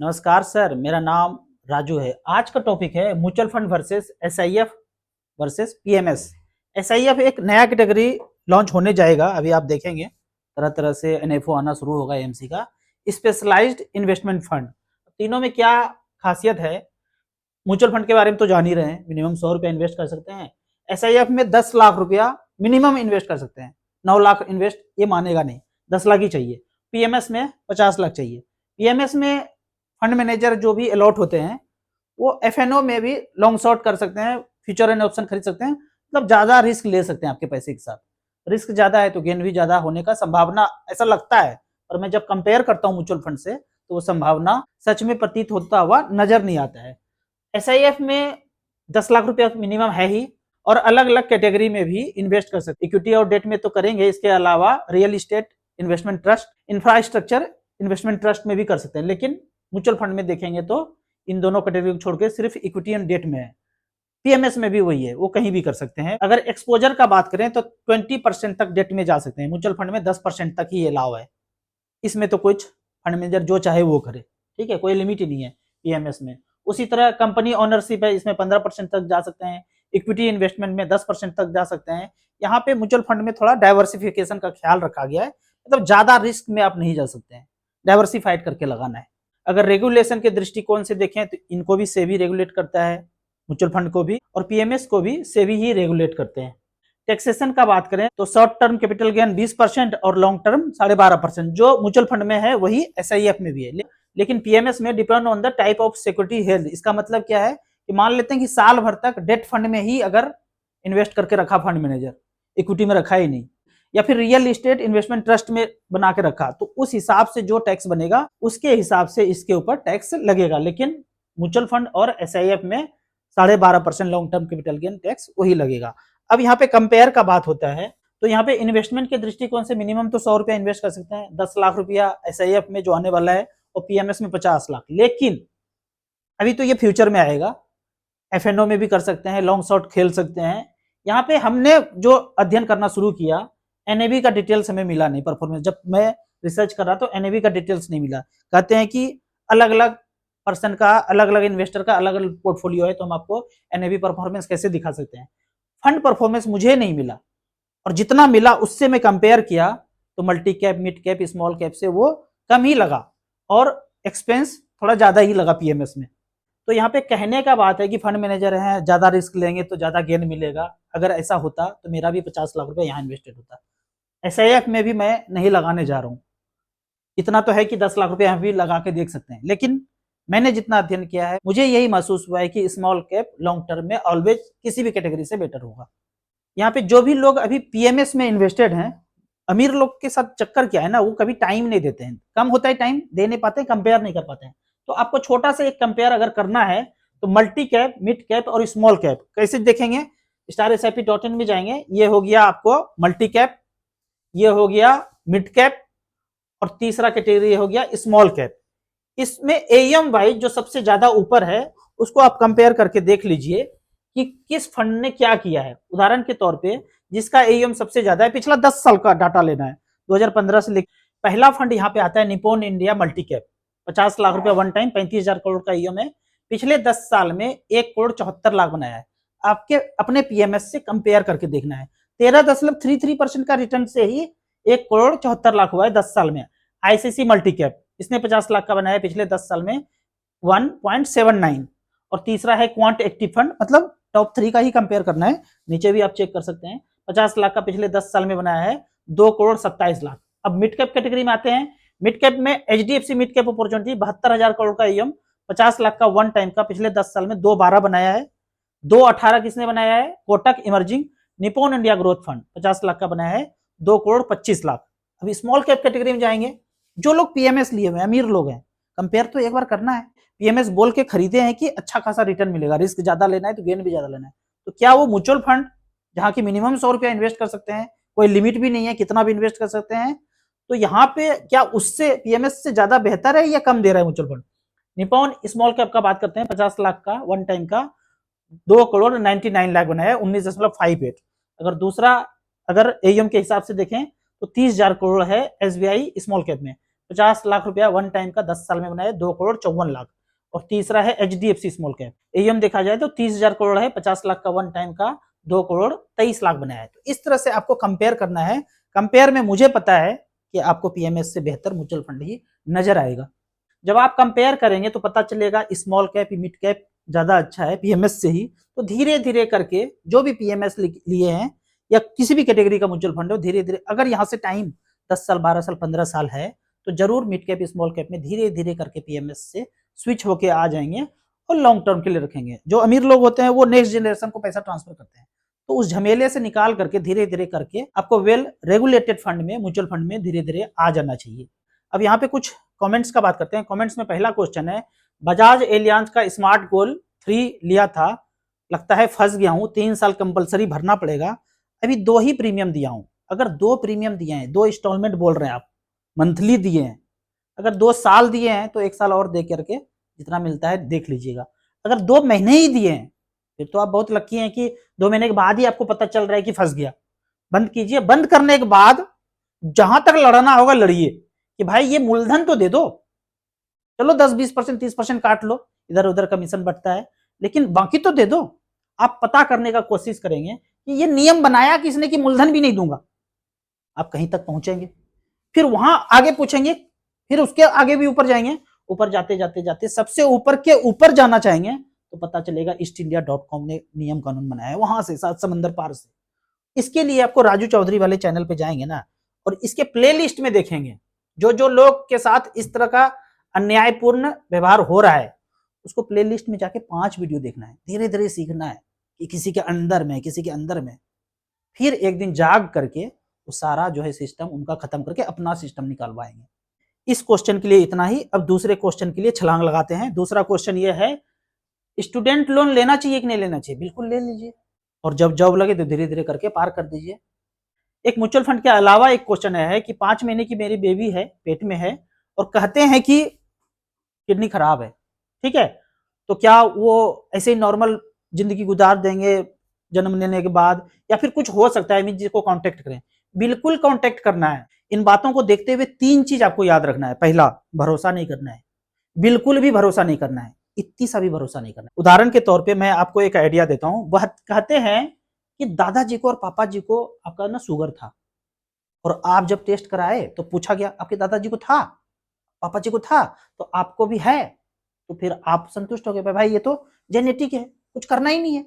नमस्कार सर, मेरा नाम राजू है। आज का टॉपिक है mutual fund versus SIF versus PMS. SIF एक नया कैटेगरी लॉन्च होने जाएगा, अभी आप देखेंगे तरह तरह से एनएफओ आना शुरू होगा एएमसी का। स्पेशलाइज्ड इन्वेस्टमेंट फंड, तीनों में क्या खासियत है? म्यूचुअल फंड के बारे में तो जान ही रहे हैं, मिनिमम 100 रुपया इन्वेस्ट कर सकते हैं। एसआईएफ में 10 लाख रुपया मिनिमम इन्वेस्ट कर सकते हैं। 9 लाख इन्वेस्ट ये मानेगा नहीं, 10 लाख ही चाहिए। पीएमएस में 50 लाख चाहिए। पीएमएस में फंड मैनेजर जो भी अलॉट होते हैं वो एफएनओ में भी लॉन्ग शॉर्ट कर सकते हैं, फ्यूचर एंड ऑप्शन खरीद सकते हैं, मतलब ज्यादा रिस्क ले सकते हैं आपके पैसे के साथ। रिस्क ज्यादा है तो गेन भी ज्यादा होने का संभावना ऐसा लगता है, पर मैं जब कंपेयर करता हूँ म्यूचुअल फंड से तो वो संभावना सच में प्रतीत होता हुआ नजर नहीं आता है। एसआईएफ में 10 लाख रुपया मिनिमम है ही, और अलग अलग कैटेगरी में भी इन्वेस्ट कर सकते हैं। इक्विटी और डेट में तो करेंगे, इसके अलावा real estate investment trust, infrastructure investment trust में भी कर सकते हैं। लेकिन म्यूचुअल फंड में देखेंगे तो इन दोनों कैटेगरी को छोड़ के सिर्फ इक्विटी एंड डेट में है। पीएमएस में भी वही है, वो कहीं भी कर सकते हैं। अगर एक्सपोजर का बात करें तो 20% तक डेट में जा सकते हैं। म्यूचुअल फंड में 10% तक ही अलाउ है। इसमें तो कुछ फंड मैनेजर जो चाहे वो करे, ठीक है, कोई लिमिट ही नहीं है पीएमएस में। उसी तरह कंपनी ओनरशिप है, इसमें 15% तक जा सकते हैं। इक्विटी इन्वेस्टमेंट में 10% तक जा सकते हैं। यहाँ पे म्यूचुअल फंड में थोड़ा डाइवर्सिफिकेशन का ख्याल रखा गया है, मतलब ज्यादा रिस्क में आप नहीं जा सकते हैं, डाइवर्सिफाइड करके लगाना है। अगर रेगुलेशन के दृष्टिकोण से देखें तो इनको भी सेबी रेगुलेट करता है, म्यूचुअल फंड को भी, और पीएमएस को भी सेबी ही रेगुलेट करते हैं। टैक्सेशन का बात करें तो शॉर्ट टर्म कैपिटल गेन 20% और लॉन्ग टर्म 12.5%, जो म्यूचुअल फंड में है वही एसआईएफ में भी है। लेकिन पीएमएस में depend on the type of security held. इसका मतलब क्या है कि मान लेते हैं कि साल भर तक डेट फंड में ही अगर इन्वेस्ट करके रखा फंड मैनेजर, इक्विटी में रखा ही नहीं, या फिर रियल इस्टेट इन्वेस्टमेंट ट्रस्ट में बना के रखा, तो उस हिसाब से जो टैक्स बनेगा उसके हिसाब से इसके ऊपर टैक्स लगेगा। लेकिन म्यूचुअल फंड और एसआईएफ में 12.5% long term capital gain tax वही लगेगा। अब यहाँ पे कंपेयर का बात होता है तो यहाँ पे इन्वेस्टमेंट के दृष्टिकोण से मिनिमम तो 100 रुपया इन्वेस्ट कर सकते हैं। 10 लाख रुपया एसआईएफ में जो आने वाला है, और पीएमएस में 50 लाख। लेकिन अभी तो ये फ्यूचर में आएगा, एफएनओ में भी कर सकते हैं, लॉन्ग शॉट खेल सकते हैं। यहाँ पे हमने जो अध्ययन करना शुरू किया, एनएबी का डिटेल्स हमें मिला नहीं। परफॉर्मेंस जब मैं रिसर्च कर रहा तो एनएबी का डिटेल्स नहीं मिला। कहते हैं कि अलग अलग पर्सन का, अलग अलग इन्वेस्टर का अलग अलग पोर्टफोलियो है, तो हम आपको एनएबी परफॉर्मेंस कैसे दिखा सकते हैं। फंड परफॉर्मेंस मुझे नहीं मिला, और जितना मिला उससे मैं कंपेयर किया तो multi cap, mid cap, small cap से वो कम ही लगा, और एक्सपेंस थोड़ा ज्यादा ही लगा पीएमएस में। तो यहाँ पे कहने का बात है कि फंड मैनेजर हैं, ज्यादा रिस्क लेंगे तो ज्यादा गेन मिलेगा। अगर ऐसा होता तो मेरा भी 50 लाख रुपया यहाँ इन्वेस्टेड होता। एसआईएफ में भी मैं नहीं लगाने जा रहा हूँ। इतना तो है कि 10 लाख रुपया यहाँ भी लगा के देख सकते हैं। लेकिन मैंने जितना अध्ययन किया है, मुझे यही महसूस हुआ है कि स्मॉल कैप लॉन्ग टर्म में ऑलवेज किसी भी कैटेगरी से बेटर होगा। यहाँ पे जो भी लोग अभी पीएमएस में इन्वेस्टेड हैं, अमीर लोग के साथ चक्कर क्या है ना, वो कभी टाइम नहीं देते हैं। कम होता है टाइम, दे नहीं पाते, कंपेयर नहीं कर पाते हैं। तो आपको छोटा सा एक कंपेयर अगर करना है तो मल्टी कैप, मिड कैप और स्मॉल कैप कैसे देखेंगे? StarSIP.in में जाएंगे, ये हो गया आपको मल्टी कैप, ये हो गया मिड कैप, और तीसरा कैटेगरी हो गया स्मॉल कैप। इसमें एएम वाइज जो सबसे ज्यादा ऊपर है उसको आप कंपेयर करके देख लीजिए कि किस फंड ने क्या किया है। उदाहरण के तौर पे जिसका एएम सबसे ज्यादा है, पिछला 10 साल का डाटा लेना है, 2015 से लेकर पहला फंड यहाँ पे आता है Nippon India multi cap. 50 lakh रुपया वन टाइम, 35,000 करोड़ का ईएम है। पिछले 10 साल में 1 करोड़ 74 लाख बनाया है। आपके अपने पीएमएस से कंपेयर करके देखना है। 13.33% का रिटर्न से ही 1 करोड़ 74 लाख हुआ है 10 साल में। आईसीसी मल्टी कैप, इसने 50 लाख का बनाया है पिछले 10 साल में 1.79। और तीसरा है क्वांट एक्टिव फंड, मतलब टॉप 3 का ही कंपेयर करना है, नीचे भी आप चेक कर सकते हैं। 50 लाख का पिछले 10 साल में बनाया है 2 करोड़ 27 लाख। अब मिड कैप कैटेगरी में आते हैं। मिड कैप में HDFC mid cap opportunity 72,000 crore का ईएम, 50 लाख का वन टाइम का, पिछले 10 साल में 2.12 बनाया है। 2.18 किसने बनाया है? Kotak emerging Nippon India growth fund, 50 lakh का बनाया है 2 करोड़ 25 लाख। अभी स्मॉल कैप कैटेगरी में जाएंगे, जो लोग पीएमएस लिए हुए अमीर लोग हैं, कंपेयर तो एक बार करना है। पीएमएस बोल के खरीदे हैं कि अच्छा खासा रिटर्न मिलेगा, रिस्क ज्यादा लेना है तो गेन भी ज्यादा लेना है, तो क्या वो म्यूचुअल फंड जहां की मिनिमम 100 रुपया इन्वेस्ट कर सकते हैं, कोई लिमिट भी नहीं है, कितना भी इन्वेस्ट कर सकते हैं, तो यहाँ पे क्या उससे पीएमएस से ज्यादा बेहतर है या कम दे रहा है mutual fund? Nippon small cap का बात करते हैं, 50 लाख का वन टाइम का 2 करोड़ 99 लाख बनाया है, 19.58। अगर दूसरा, अगर एएम के हिसाब से देखें तो 30,000 करोड़ है एसबीआई स्मॉल कैप में, 50 लाख रुपया वन टाइम का 10 साल में बनाया 2,54,00,000। और तीसरा है HDFC स्मॉल कैप, एम देखा जाए तो 30,000 करोड़ है, 50 लाख का वन टाइम का 2,23,00,000 बनाया है। तो इस तरह से आपको कंपेयर करना है। कंपेयर में मुझे पता है कि आपको पीएमएस से बेहतर म्यूचुअल फंड ही नजर आएगा। जब आप कंपेयर करेंगे तो पता चलेगा स्मॉल कैप मिड कैप ज्यादा अच्छा है पीएमएस से ही। तो धीरे धीरे करके जो भी पीएमएस लिए हैं या किसी भी कैटेगरी का म्यूचुअल फंड हो, धीरे धीरे अगर यहाँ से टाइम 10 साल 12 साल 15 साल है तो जरूर मिड कैप स्मॉल कैप में धीरे धीरे करके पीएमएस से स्विच होके आ जाएंगे और लॉन्ग टर्म के लिए रखेंगे। जो अमीर लोग होते हैं वो नेक्स्ट जनरेशन को पैसा ट्रांसफर करते हैं, तो उस झमेले से निकाल करके धीरे धीरे करके आपको वेल रेगुलेटेड फंड में म्यूचुअल फंड में धीरे धीरे आ जाना चाहिए। अब यहाँ पे कुछ कमेंट्स का बात करते हैं। कमेंट्स में पहला क्वेश्चन है, बजाज एलियांज का स्मार्ट गोल्ड 3 लिया था, लगता है फंस गया हूं, 3 साल कंपलसरी भरना पड़ेगा, अभी 2 ही प्रीमियम दिया हूं। अगर 2 प्रीमियम दिए हैं, 2 इंस्टॉलमेंट बोल रहे हैं आप, मंथली दिए हैं, अगर 2 साल दिए हैं तो 1 साल और दे करके जितना मिलता है देख लीजिएगा। अगर 2 महीने ही दिए हैं फिर तो आप बहुत लकी हैं कि 2 महीने के बाद ही आपको पता चल रहा है कि फंस गया। बंद कीजिए, बंद करने के बाद जहां तक लड़ना होगा लड़िए कि भाई ये मूलधन तो दे दो, चलो 10-20% 30% काट लो, इधर उधर कमीशन बढ़ता है, लेकिन बाकी तो दे दो। आप पता करने का कोशिश करेंगे कि ये नियम बनाया किसने कि मूलधन भी नहीं दूंगा, आप कहीं तक पहुंचेंगे। फिर वहां आगे पूछेंगे, फिर उसके आगे भी ऊपर जाएंगे, ऊपर जाते जाते जाते सबसे ऊपर के ऊपर जाना चाहेंगे तो पता चलेगा ईस्टइंडिया.com ने नियम कानून बनाया है, वहां से 7 समंदर पार से। इसके लिए आपको राजू चौधरी वाले चैनल पे जाएंगे ना और इसके प्लेलिस्ट में देखेंगे जो जो लोग के साथ इस तरह का अन्यायपूर्ण व्यवहार हो रहा है, उसको प्लेलिस्ट में जाके 5 वीडियो देखना है, धीरे धीरे सीखना है कि किसी के अंदर में किसी के अंदर में, फिर एक दिन जाग करके वो सारा जो है सिस्टम उनका खत्म करके अपना सिस्टम निकालवाएंगे। इस क्वेश्चन के लिए इतना ही। अब दूसरे क्वेश्चन के लिए छलांग लगाते हैं। दूसरा क्वेश्चन ये है, स्टूडेंट लोन लेना चाहिए कि नहीं लेना चाहिए? बिल्कुल ले लीजिए, और जब जॉब लगे तो धीरे धीरे करके पार कर दीजिए। एक म्यूचुअल फंड के अलावा एक क्वेश्चन है कि 5 महीने की मेरी बेबी है, पेट में है, और कहते हैं कि किडनी खराब है, ठीक है, तो क्या वो ऐसे ही नॉर्मल जिंदगी गुजार देंगे जन्म लेने के बाद, या फिर कुछ हो सकता है? अमित जी को कांटेक्ट करें। बिल्कुल कांटेक्ट करना है। इन बातों को देखते हुए 3 चीज आपको याद रखना है। पहला, भरोसा नहीं करना है, बिल्कुल भी भरोसा नहीं करना है, इतनी सा भी भरोसा नहीं करना है। उदाहरण के तौर पे मैं आपको एक आइडिया देता हूं। वह कहते हैं कि दादाजी को और पापा जी को आपका ना शुगर था, और आप जब टेस्ट कराए तो पूछा गया आपके दादाजी को था, पापा जी को था, तो आपको भी है, तो फिर आप संतुष्ट हो गए, भाई ये तो जेनेटिक है, कुछ करना ही नहीं है,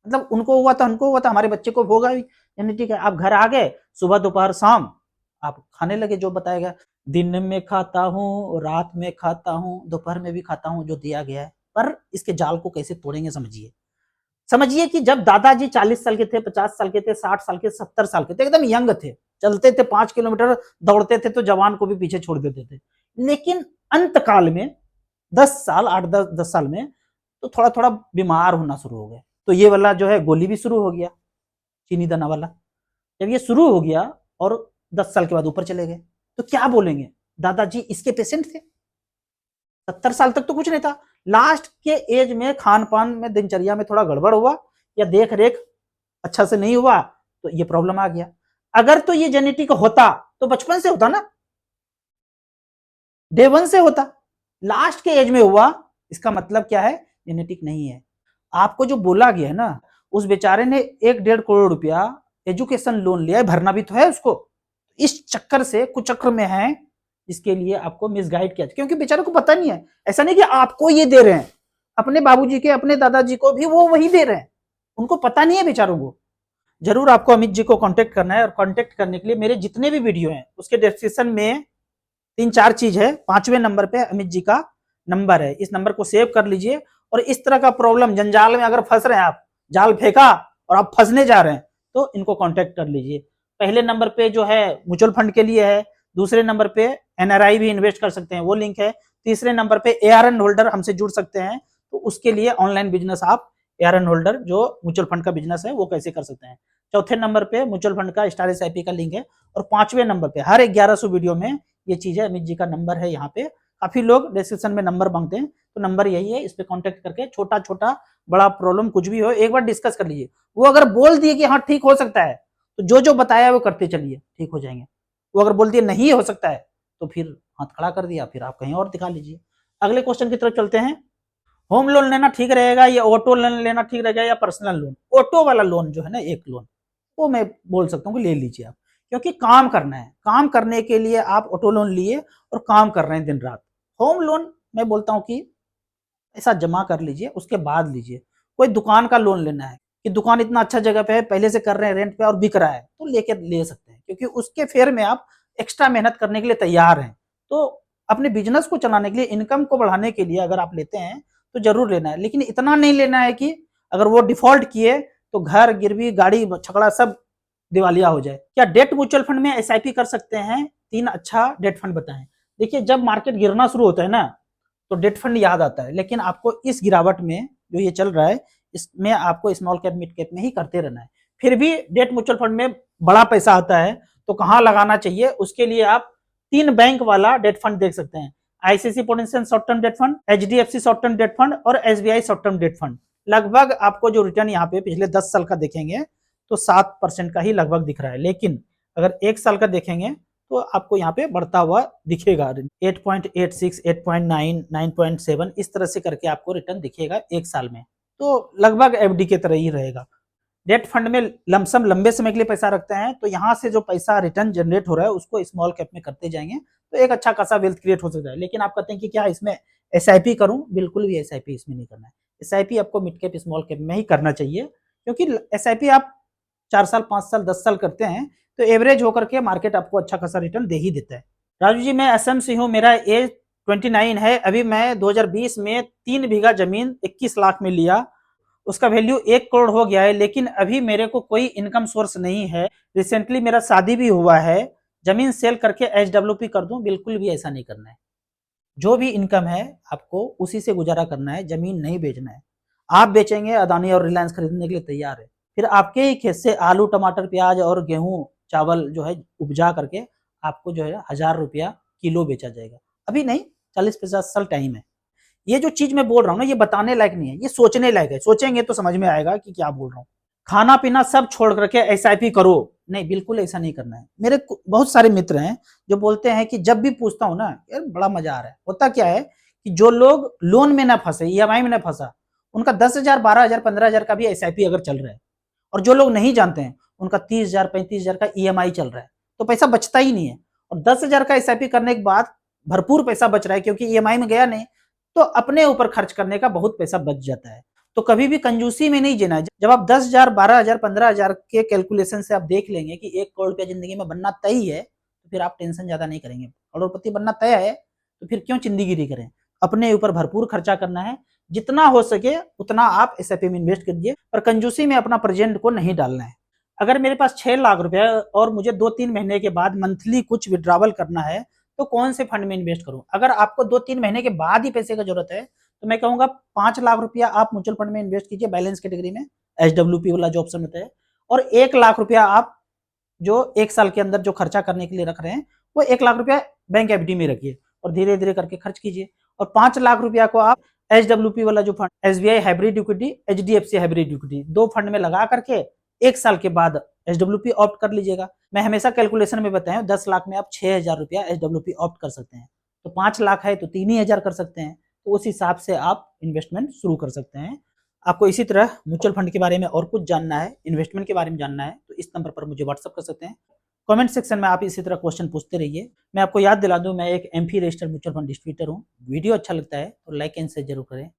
मतलब उनको हुआ था, हमको हुआ था, हमारे बच्चे को होगा भी, जेनेटिक है। आप घर आ गए, सुबह दोपहर शाम आप खाने लगे जो बताएगा, दिन में खाता हूँ, रात में खाता हूँ, दोपहर में भी खाता हूँ, जो दिया गया है। पर इसके जाल को कैसे तोड़ेंगे समझिए। समझिए कि जब दादाजी 40 साल के थे, 50 साल के थे, 60 साल के, 70 साल के थे, एकदम यंग थे, चलते थे 5 किलोमीटर, दौड़ते थे तो जवान को भी पीछे छोड़ देते थे, लेकिन अंत काल में 10 साल 8-10 साल में तो थोड़ा थोड़ा बीमार होना शुरू हो गए। तो ये वाला जो है गोली भी शुरू हो गया, चीनी दाना वाला। जब ये शुरू हो गया और 10 साल के बाद ऊपर चले गए, तो क्या बोलेंगे, दादाजी इसके पेशेंट थे, 70 साल तक तो कुछ नहीं था, लास्ट के एज में खान पान में दिनचर्या में थोड़ा गड़बड़ हुआ या देख रेख अच्छा से नहीं हुआ तो ये प्रॉब्लम आ गया। अगर तो ये जेनेटिक होता तो बचपन से होता ना, डे 1 से होता, लास्ट के एज में हुआ, इसका मतलब क्या है, जेनेटिक नहीं है। आपको जो बोला गया है ना, उस बेचारे ने 1-1.5 करोड़ रुपया एजुकेशन लोन लिया है, भरना भी तो है उसको। इस चक्कर से कुचक्र में है, इसके लिए आपको मिसगाइड किया, क्योंकि बेचारे को पता नहीं है। ऐसा नहीं कि आपको ये दे रहे हैं, अपने बाबूजी के, अपने दादाजी को भी वो वही दे रहे हैं, उनको पता नहीं है बेचारों को। जरूर आपको अमित जी को कांटेक्ट करना है, और कांटेक्ट करने के लिए मेरे जितने भी वीडियो हैं उसके डिस्क्रिप्शन में 3-4 चीज है, 5वें नंबर पे अमित जी का नंबर है, इस नंबर को सेव कर लीजिए। और इस तरह का प्रॉब्लम जंजाल में अगर फंस रहे हैं आप, जाल फेंका और आप फंसने जा रहे हैं, तो इनको कांटेक्ट कर लीजिए। पहले नंबर पे जो है म्यूचुअल फंड के लिए है, दूसरे नंबर पे एनआरआई भी इन्वेस्ट कर सकते हैं, वो लिंक है, तीसरे नंबर पे एआरएन होल्डर हमसे जुड़ सकते हैं, तो उसके लिए ऑनलाइन बिजनेस आप एआरएन होल्डर जो म्यूचुअल फंड का बिजनेस है वो कैसे कर सकते हैं। चौथे नंबर पे म्यूचुअल फंड का स्टार एसआईपी का लिंक है, और 5वें नंबर पे हर 1100 वीडियो में ये चीज है, अमित जी का नंबर है यहाँ पे। काफी लोग डिस्क्रिप्शन में नंबर मांगते हैं, तो नंबर यही है, इस पे कांटेक्ट करके छोटा छोटा बड़ा प्रॉब्लम कुछ भी हो एक बार डिस्कस कर लीजिए। वो अगर बोल दिए कि हाँ ठीक हो सकता है, तो जो जो बताया वो करते चलिए, ठीक हो जाएंगे। वो अगर बोल दिए नहीं हो सकता है तो फिर हाथ खड़ा कर दिया, फिर आप कहीं और दिखा लीजिए। अगले क्वेश्चन की तरफ चलते हैं। होम लोन लेना ठीक रहेगा या ऑटो लोन लेना ठीक रहेगा या पर्सनल लोन? ऑटो वाला लोन जो है ना, एक लोन, वो मैं बोल सकता हूँ कि ले लीजिए आप, क्योंकि काम करना है, काम करने के लिए आप ऑटो लोन लिए और काम कर रहे हैं दिन रात। होम लोन मैं बोलता हूँ कि ऐसा जमा कर लीजिए, उसके बाद लीजिए। कोई दुकान का लोन लेना है कि दुकान इतना अच्छा जगह पे है, पहले से कर रहे हैं रेंट पे और बिक रहा है, तो लेके ले सकते हैं, क्योंकि उसके फेयर में आप एक्स्ट्रा मेहनत करने के लिए तैयार हैं। तो अपने बिजनेस को चलाने के लिए, इनकम को बढ़ाने के लिए अगर आप लेते हैं तो जरूर लेना है, लेकिन इतना नहीं लेना है कि अगर वो डिफॉल्ट किए तो घर गिरवी गाड़ी छकड़ा सब दिवालिया हो जाए। क्या डेट म्यूचुअल फंड में एसआईपी कर सकते हैं? 3 अच्छा डेट फंड बताएं। देखिए, जब मार्केट गिरना शुरू होता है ना, तो डेट फंड याद आता है, लेकिन आपको इस गिरावट में जो ये चल रहा है, इसमें आपको स्मॉल कैप मिड कैप में ही करते रहना है। फिर भी डेट म्यूचुअल फंड में बड़ा पैसा आता है, तो कहाँ लगाना चाहिए, उसके लिए आप 3 बैंक वाला डेट फंड देख सकते हैं। ICICI prudential short term debt fund, HDFC short term debt fund और SBI short term debt fund. लगभग आपको जो रिटर्न यहाँ पे पिछले 10 साल का देखेंगे तो 7% का ही लगभग दिख रहा है, लेकिन अगर 1 साल का देखेंगे तो आपको यहाँ पे बढ़ता हुआ दिखेगा। 8.86, 8.9, 9.7 इस तरह से करके आपको रिटर्न दिखेगा 1 साल में, तो लगभग एफडी के तरह ही रहेगा। डेट फंड में लमसम लंबे समय के लिए पैसा रखते हैं, तो यहाँ से जो पैसा रिटर्न जनरेट हो रहा है उसको स्मॉल कैप में करते जाएंगे, तो एक अच्छा खासा वेल्थ क्रिएट हो सकता है। लेकिन आप कहते हैं कि क्या इसमें एसआईपी करूं? बिल्कुल भी एसआईपी इसमें नहीं करना है। एसआईपी आपको मिड कैप स्मॉल कैप में ही करना चाहिए, क्योंकि एसआईपी आप 4 साल 5 साल 10 साल करते हैं तो एवरेज होकर के मार्केट आपको अच्छा खासा रिटर्न दे ही देता है। राजू जी, मैं असम से हूँ, मेरा एज 29 है, अभी मैं 2020 में 3 बीघा जमीन 21 लाख में लिया, उसका वैल्यू 1 करोड़ हो गया है, लेकिन अभी मेरे को कोई इनकम सोर्स नहीं है। रिसेंटली मेरा शादी भी हुआ है, जमीन सेल करके एचडब्ल्यूपी कर दूं? बिल्कुल भी ऐसा नहीं करना है। जो भी इनकम है आपको उसी से गुजारा करना है, जमीन नहीं बेचना है। आप बेचेंगे, अदानी और रिलायंस खरीदने के लिए तैयार है, फिर आपके ही खेत से आलू टमाटर प्याज और गेहूं चावल जो है उपजा करके आपको जो है 1000 रुपया किलो बेचा जाएगा। अभी नहीं, 40-50 साल टाइम है। ये जो चीज मैं बोल रहा हूँ ना, ये बताने लायक नहीं है, ये सोचने लायक है। सोचेंगे तो समझ में आएगा कि क्या बोल रहा हूँ। खाना पीना सब छोड़ करके एसआईपी करो? नहीं, बिल्कुल ऐसा नहीं करना है। मेरे बहुत सारे मित्र हैं जो बोलते हैं कि जब भी पूछता हूँ ना, यार बड़ा मजा आ रहा है। होता क्या है कि जो लोग लोन में ना फंसे, ईएमआई में ना फंसा, उनका 10,000 12,000 15,000 का भी एसआईपी अगर चल रहा है, और जो लोग नहीं जानते हैं उनका 30,000 35,000 का ईएमआई चल रहा है, तो पैसा बचता ही नहीं है। और 10,000 का एसआईपी करने के बाद भरपूर पैसा बच रहा है, क्योंकि ईएमआई में गया नहीं, तो अपने ऊपर खर्च करने का बहुत पैसा बच जाता है। तो कभी भी कंजूसी में नहीं जीना है। जब आप 10,000 12,000 15,000 के कैलकुलेशन से आप देख लेंगे कि 1 करोड़ रुपया जिंदगी में बनना तय है, तो फिर आप टेंशन ज्यादा नहीं करेंगे। करोड़पति बनना तय है तो फिर क्यों चिंदीगिरी करें। अपने ऊपर भरपूर खर्चा करना है, जितना हो सके उतना आप एसआईपी में इन्वेस्ट कीजिए, पर कंजूसी में अपना प्रेजेंट को नहीं डालना है। अगर मेरे पास 6 लाख रुपया और मुझे 2-3 महीने के बाद मंथली कुछ विड्रॉवल करना है, तो कौन से फंड में इन्वेस्ट करूं? अगर आपको 2-3 महीने के बाद ही पैसे की जरूरत है, तो मैं कहूंगा 5 लाख रुपया आप म्यूचुअल फंड में इन्वेस्ट कीजिए, बैलेंस कैटेगरी में, एचडब्ल्यूपी वाला जो ऑप्शन होता है। और 1 लाख रुपया आप जो 1 साल के अंदर जो खर्चा करने के लिए रख रहे हैं, वो 1 लाख रुपया बैंक एफडी में रखिए और धीरे धीरे करके खर्च कीजिए। और 5 लाख रुपया को आप एचडब्ल्यूपी वाला जो fund, SBI hybrid equity, HDFC hybrid equity, 2 fund में लगा करके 1 साल के बाद एचडब्ल्यूपी ऑप्ट कर लीजिएगा। मैं हमेशा कैलकुलेशन में बताया हूं, 10 लाख में आप 6,000 रुपया एचडब्ल्यूपी ऑप्ट कर सकते हैं, तो 5 लाख है तो 3,000 कर सकते हैं। तो उस हिसाब से आप इन्वेस्टमेंट शुरू कर सकते हैं। आपको इसी तरह म्यूचुअल फंड के बारे में और कुछ जानना है, इन्वेस्टमेंट के बारे में जानना है, तो इस नंबर पर मुझे व्हाट्सअप कर सकते हैं। कमेंट सेक्शन में आप इसी तरह क्वेश्चन पूछते रहिए। मैं आपको याद दिला दूं, मैं एक AMFI registered mutual fund distributor हूं। वीडियो अच्छा लगता है तो लाइक एंड शेयर जरूर करें।